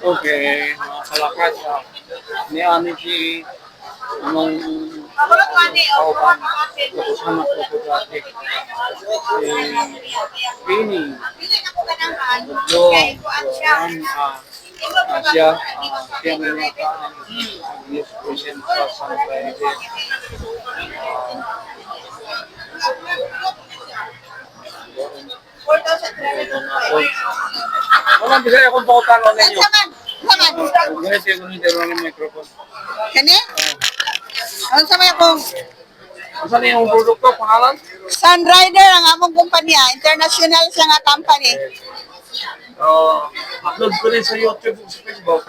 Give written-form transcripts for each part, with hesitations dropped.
Okay, mga kalakas. Ni Ani si anong kauban kasama ko po dati. Pini, Budyo, yan, siya may mga youth present sa San Friday. Walang bisaya akong pautan ko ninyo. Ganit yung nito ng microphone. Kani? Ano sa may akong Saan yung produkto, pangalan? Sunrider ang among kumpanya, international siya nga company. Upload ko rin sa YouTube at sa Facebook.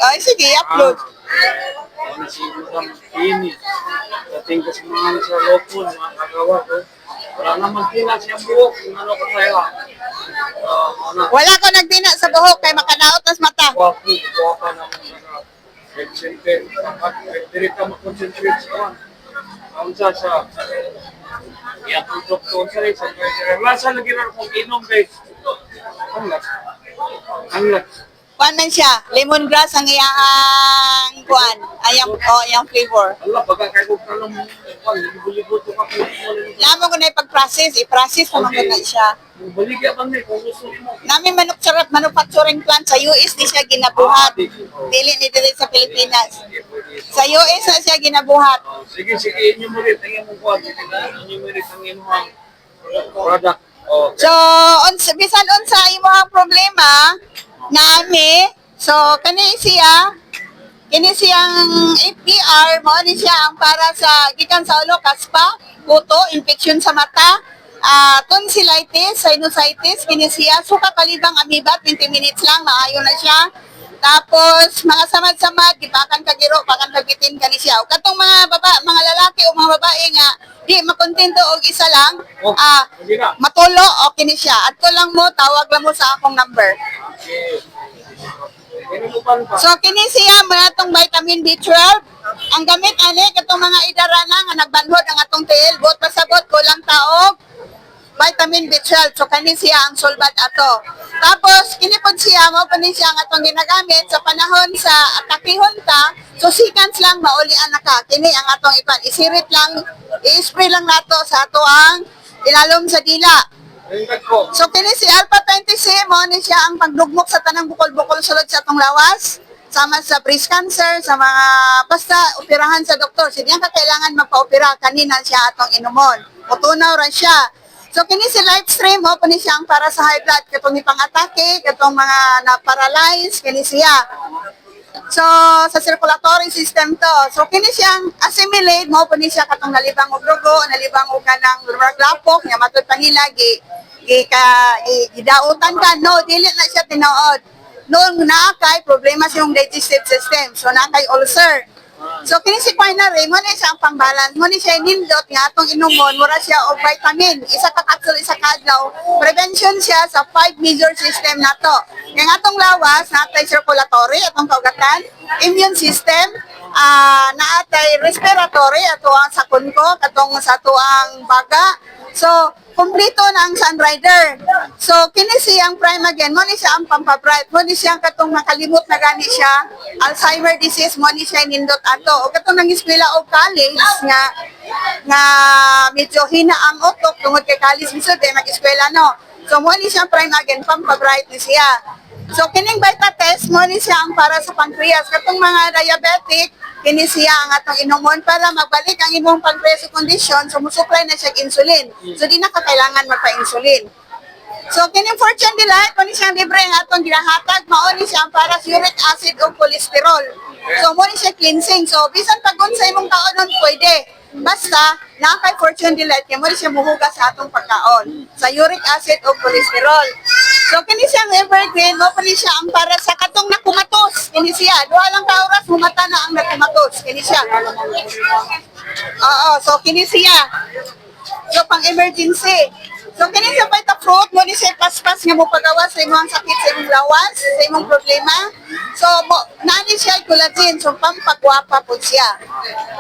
Ay, sige, upload. Ano si Madam Pini. Dating ko sa mga sa local, mga kagawa ko. Wala naman tina siyang buhok. Ano ka kaya? Wala ko nagdina sa buhok kay makanaot tas mata. Wapo ka ng mga headset. Dili ka makonsentrate sa mga. Ang sa iyang doktor sa rin sa kaya. Lasa lagi na kung inom guys. Ang Kuan man siya, lemongrass ang iyang kuan, ayang flavor. Allah, pagkakaigog ka lang libo-libo ito ka po. Namo ko na ipag-process, i-process naman ko na siya. Baligya ka na kung gusto mo. Namin manufacturing plant sa US ni siya ginabuhat. Dili ni dili sa Pilipinas. Sa US na siya ginabuhat. Sige, inyo mo rin. Tingin mo po. Inyo mo rin ang inyong product. So, bisan unsa imong problema nami, so kani siyang APR mo ni siya ang para sa gikan sa ulo kaspa, kuto, infection sa mata, tonsillitis, sinusitis, kini siya suka kalibang amoeba 20 minutes lang maayo na siya. Tapos mga samad-samad gipakan kagiro, pakan kagitin kani siya. Ug katong mga lalaki o mga babae nga di makontento og isa lang, matulo o kini siya. Adto lang mo, tawag lang mo sa akong number. So kini siya manatong vitamin B12. Ang gamit ani katong mga idarana nga nagbanhod ang atong tiil, buot pasabot kulang taog vitamin B12. So kani siya ang solbat ato. Tapos kini pod siya mao pa ni siya ang atong ginagamit sa panahon sa atakihon ta. So seconds lang maulian na ka. Kini ang atong ipan, isirit lang, i-spray lang nato sa ato ang ilalom sa dila. So kini si Alpha 20C mo ni siya ang pagdugmok sa tanang bukol-bukol sulod sa atong lawas, sama sa breast cancer, sa mga basta operahan sa doktor. Siya ka kailangan magpa-opera kanina siya atong inumon. Utunaw ra siya. So kini si Lightstream mo ni siya ang para sa high blood katong ipang-atake, katong mga na-paralyze kini siya. So sa circulatory system to. So kini siyang assimilate mo ni siya katong nalibang og dugo, nalibang og kanang raglapok nya matud panilagi gidautan ka, no, dili na siya tinuod. Noong naakay, problema sa yung digestive system. So, naakay ulcer. So, kini si Quinary, mo ni siya ang pangbalance. Mo ni siya nindot nga atong inumon, mura siya o vitamin. Isa ka capsule, isa ka adlaw. Prevention siya sa 5 major system nato. Yung atong lawas, naatay circulatory, atong kaugatan, immune system, naatay respiratory, ato ang sakon ko, katong sa ato ang baga. So, kumplito na ang Sunrider. So, kini siyang prime again, mo ni siya ang pampabright, mo ni siyang katong nakalimot na gani siya, Alzheimer disease, mo ni siya nindot ato. O katong nang eskwela o college, nga medyo hina ang utok, tungod kay college, misod, mag-eskwela, no. So, mo ni siyang prime again, pampabright ni siya. So, kining beta test, mo ni siya ang para sa pancreas. Katong mga diabetic, kini siya ang atong inumon para magbalik ang imong pancreas condition, so musupply na siya insulin. So, di na kailangan magpa-insulin. So, kining Fortune Delight, mo ni siyang libre ang atong ginahatag, mao ni siya ang para sa uric acid o cholesterol. So, mo ni siya cleansing. So, bisan pag sa imong kaonon, pwede. Basta, nakay Fortune Delight, kaya mo rin siya muhugas sa atong pagkaon, sa uric acid o cholesterol. So, kini siyang evergreen, mo pa siya ang para sa katong nakumatos. Kini siya, duha lang ka oras, humata na ang nakumatos. Kini siya. Oo, so kini siya. So, pang emergency. So, kini sa Vitafruit, mo ni siya paspas nga mo pagawa sa imong sakit, sa imong lawas, sa imong problema. So, nani siya collagen, so pampagwapa po siya.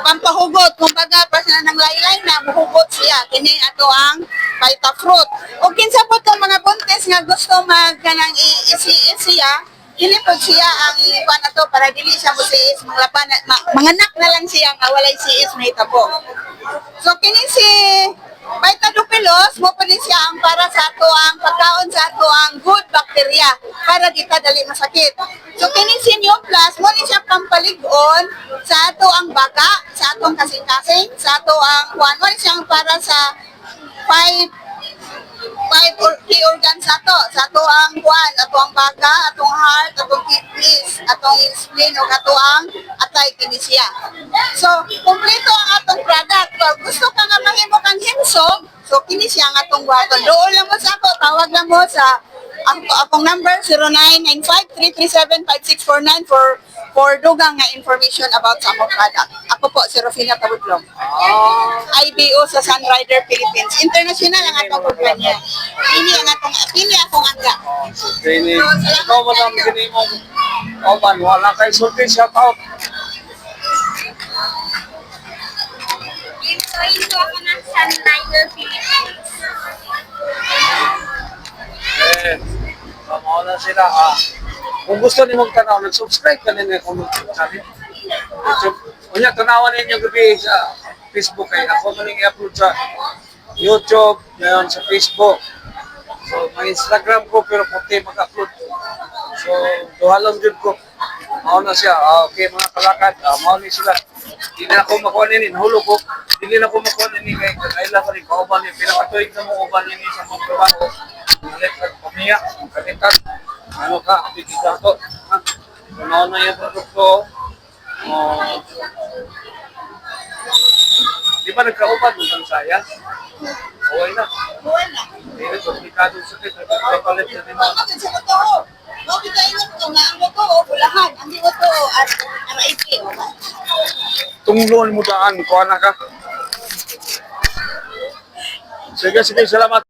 Pampahugot, kung baga, pas na ng laylay na, muhugot siya. Kini ato ang Vitafruit. O kinsa po itong mga buntis nga gusto magkanang siya, Dili po siya ang kuan na to para dili siya mo siis manglaban manganak na lang siya nga walay siis mahitabo. So kini si Beta-Dupilos mo pa din siya ang para sa ato ang pagkaon sa ato ang good bacteria para di ta dali masakit. So kini si New Plus mo ni siya pampalig-on sa ato ang baka, sa atong kasing-kasing, sa ato ang kuan mo ni siya ang para sa key organs sa ato ang kuan, ato ang baga, atong heart, atong kidneys, atong spleen o ato ang atay kini siya. So, kumpleto ang atong product. Kung gusto ka nga mahimo kang himsog, so kini siya ang atong buhaton. Doon lang mo sa ako, tawag lang mo sa akong number 0995-337-5649 for dugang nga information about sa among product. Ako po si Rufina Tabudlong. IBO sa Sunrider Philippines. International ang atong kumpanya. Pili akong angga. Training. Ikaw mo lang kini mo. Oban, wala kay sulti shout out. Ito ako ng Sunrider Philippines. Mao na sila. Kung gusto niyo magtanaw, nag-subscribe ka din ako ng channel. YouTube. Unya, tanawan ninyo gabi sa Facebook kay ako maling i-upload sa YouTube, ngayon sa Facebook. So, may Instagram ko pero puti mag-upload. So, duhalong jud ko. Mao na siya. Okay, mga kalakad. Mao ni sila. Hindi na ako makuha nini. Nahulog ko. Hindi na ako makuha nini kay kailan ko rin kauban ni. Pinakatuig na mo uban nini sa mga trabaho. Nalit at pamiyak. Kalitan. Ano ka? Bigita to. Mao na yung produkto. Di ba nagkauban mo ng saya? Okay na. Buwan na. Hindi na komplikado sa kit. Nagpapalit na din mo. Ano sa ito? Mo kita ingat ko nga ang ito bulahan, ang ito at RIP o ba? Tunglon mo daan. Kuha na ka. Sige, sige. Salamat.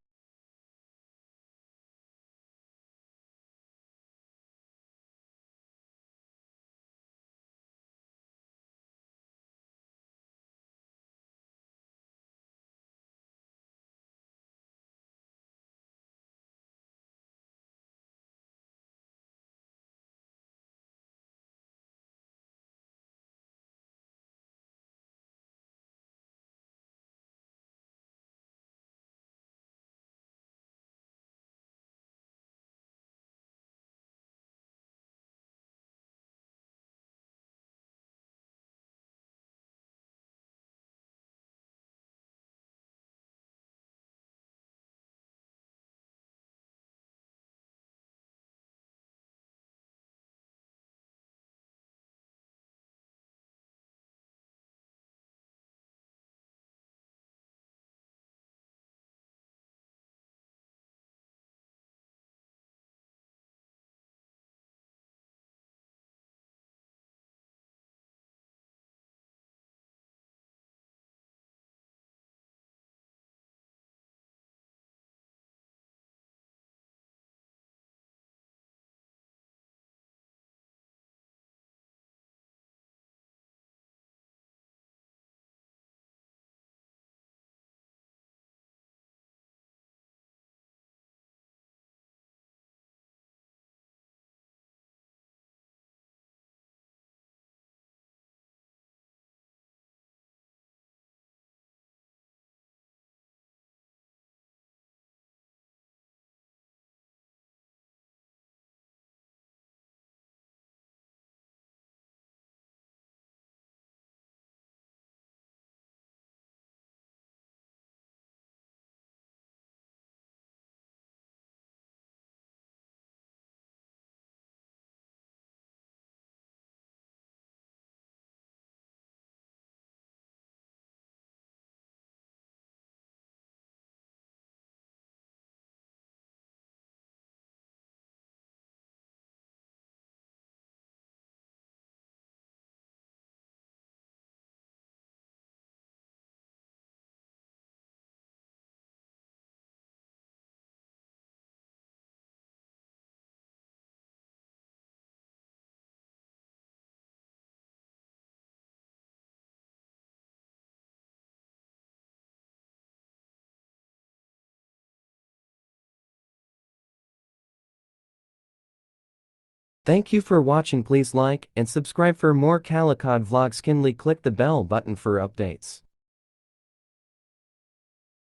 Thank you for watching. Please like and subscribe for more Calicod vlogs. Kindly click the bell button for updates.